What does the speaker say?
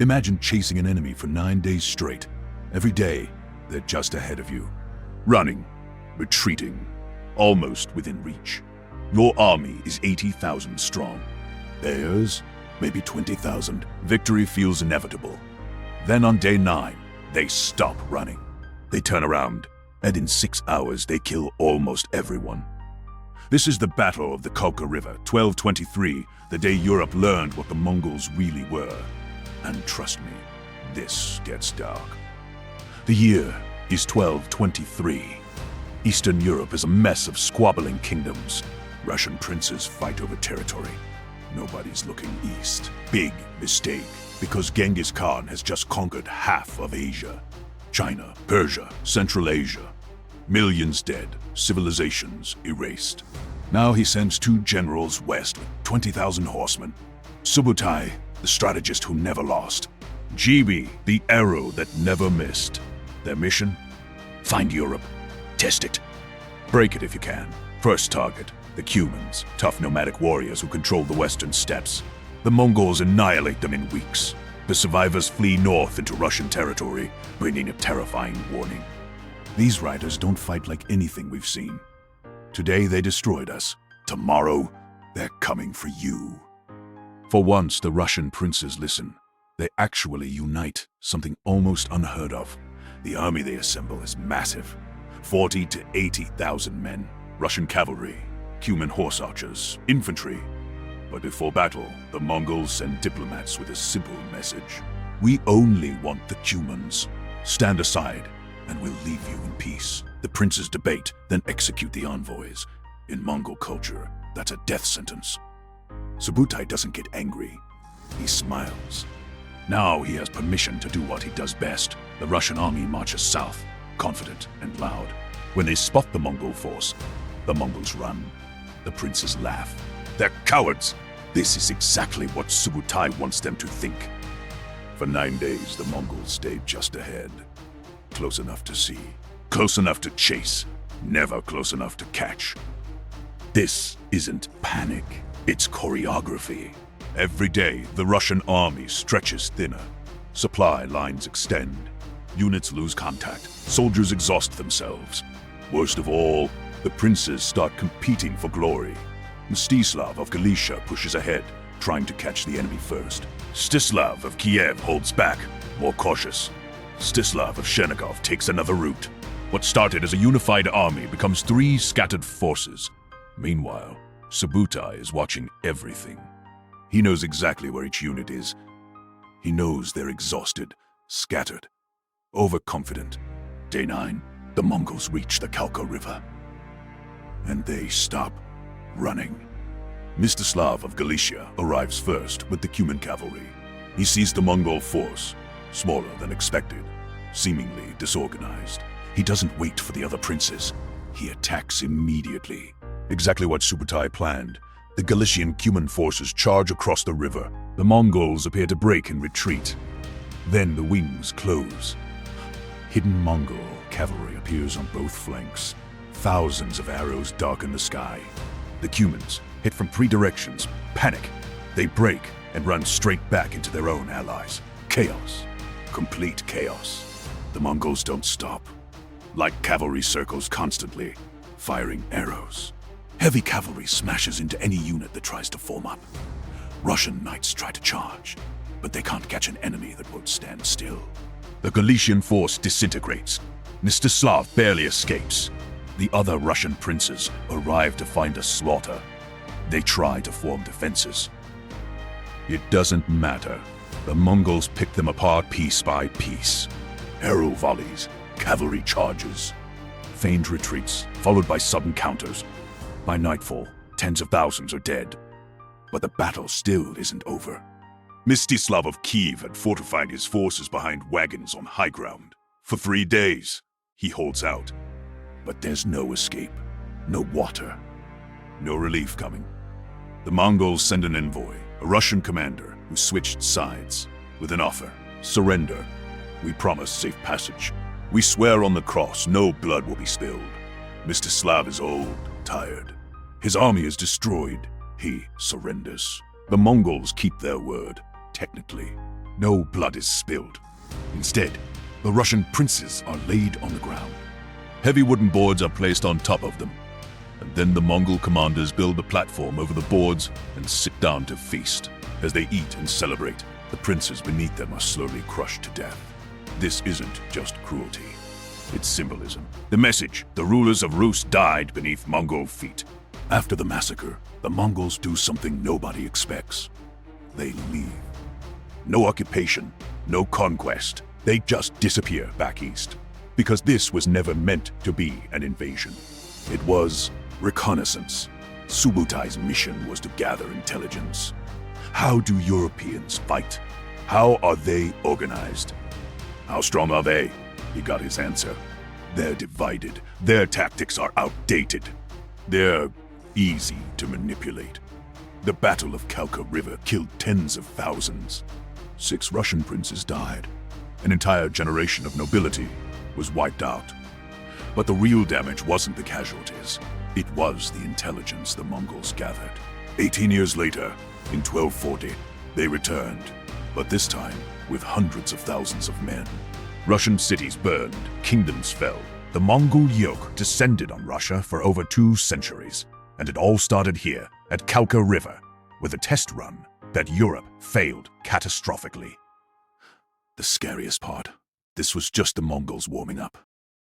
Imagine chasing an enemy for 9 days straight. Every day, they're just ahead of you. Running, retreating, almost within reach. Your army is 80,000 strong. Theirs, maybe 20,000. Victory feels inevitable. Then on day 9, they stop running. They turn around, and in 6 hours they kill almost everyone. This is the Battle of the Kalka River, 1223, the day Europe learned what the Mongols really were. And trust me, this gets dark. The year is 1223. Eastern Europe is a mess of squabbling kingdoms. Russian princes fight over territory. Nobody's looking east. Big mistake, because Genghis Khan has just conquered half of Asia. China, Persia, Central Asia. Millions dead, civilizations erased. Now he sends 2 generals west with 20,000 horsemen. Subutai, the strategist who never lost. Jebe, the arrow that never missed. Their mission? Find Europe. Test it. Break it if you can. First target, the Cumans, tough nomadic warriors who control the western steppes. The Mongols annihilate them in weeks. The survivors flee north into Russian territory, bringing a terrifying warning. These riders don't fight like anything we've seen. Today they destroyed us. Tomorrow, they're coming for you. For once, the Russian princes listen. They actually unite, something almost unheard of. The army they assemble is massive. 40 to 80,000 men, Russian cavalry, Cuman horse archers, infantry. But before battle, the Mongols send diplomats with a simple message. We only want the Cumans. Stand aside, and we'll leave you in peace. The princes debate, then execute the envoys. In Mongol culture, that's a death sentence. Subutai doesn't get angry. He smiles. Now he has permission to do what he does best. The Russian army marches south, confident and loud. When they spot the Mongol force, the Mongols run. The princes laugh. They're cowards. This is exactly what Subutai wants them to think. For 9 days, the Mongols stayed just ahead. Close enough to see, close enough to chase, never close enough to catch. This isn't panic, it's choreography. Every day, the Russian army stretches thinner. Supply lines extend. Units lose contact. Soldiers exhaust themselves. Worst of all, the princes start competing for glory. Mstislav of Galicia pushes ahead, trying to catch the enemy first. Stislav of Kiev holds back, more cautious. Stislav of Chernigov takes another route. What started as a unified army becomes 3 scattered forces. Meanwhile, Subutai is watching everything. He knows exactly where each unit is. He knows they're exhausted, scattered, overconfident. Day 9, the Mongols reach the Kalka River. And they stop running. Mstislav of Galicia arrives first with the Cuman cavalry. He sees the Mongol force, smaller than expected, seemingly disorganized. He doesn't wait for the other princes. He attacks immediately. Exactly what Subutai planned. The Galician Cuman forces charge across the river. The Mongols appear to break and retreat. Then the wings close. Hidden Mongol cavalry appears on both flanks. Thousands of arrows darken the sky. The Cumans, hit from 3 directions, panic. They break and run straight back into their own allies. Chaos. Complete chaos. The Mongols don't stop. Light cavalry circles constantly, firing arrows. Heavy cavalry smashes into any unit that tries to form up. Russian knights try to charge, but they can't catch an enemy that won't stand still. The Galician force disintegrates. Mstislav barely escapes. The other Russian princes arrive to find a slaughter. They try to form defenses. It doesn't matter. The Mongols pick them apart piece by piece. Arrow volleys, cavalry charges, feigned retreats, followed by sudden counters. By nightfall, tens of thousands are dead. But the battle still isn't over. Mstislav of Kiev had fortified his forces behind wagons on high ground. For 3 days, he holds out. But there's no escape, no water, no relief coming. The Mongols send an envoy, a Russian commander who switched sides, with an offer: surrender. We promise safe passage. We swear on the cross no blood will be spilled. Mstislav is old, tired. His army is destroyed. He surrenders. The Mongols keep their word, technically. No blood is spilled. Instead, the Russian princes are laid on the ground. Heavy wooden boards are placed on top of them, and then the Mongol commanders build a platform over the boards and sit down to feast. As they eat and celebrate, the princes beneath them are slowly crushed to death. This isn't just cruelty. It's symbolism. The message: the rulers of Rus died beneath Mongol feet. After the massacre, the Mongols do something nobody expects. They leave. No occupation, no conquest. They just disappear back east. Because this was never meant to be an invasion. It was reconnaissance. Subutai's mission was to gather intelligence. How do Europeans fight? How are they organized? How strong are they? He got his answer. They're divided. Their tactics are outdated. They're easy to manipulate. The Battle of Kalka River killed tens of thousands. 6 Russian princes died. An entire generation of nobility was wiped out. But the real damage wasn't the casualties. It was the intelligence the Mongols gathered. 18 years later, in 1240, they returned, but this time with hundreds of thousands of men. Russian cities burned, kingdoms fell. The Mongol yoke descended on Russia for over 2 centuries, and it all started here at Kalka River, with a test run that Europe failed catastrophically. The scariest part, this was just the Mongols warming up.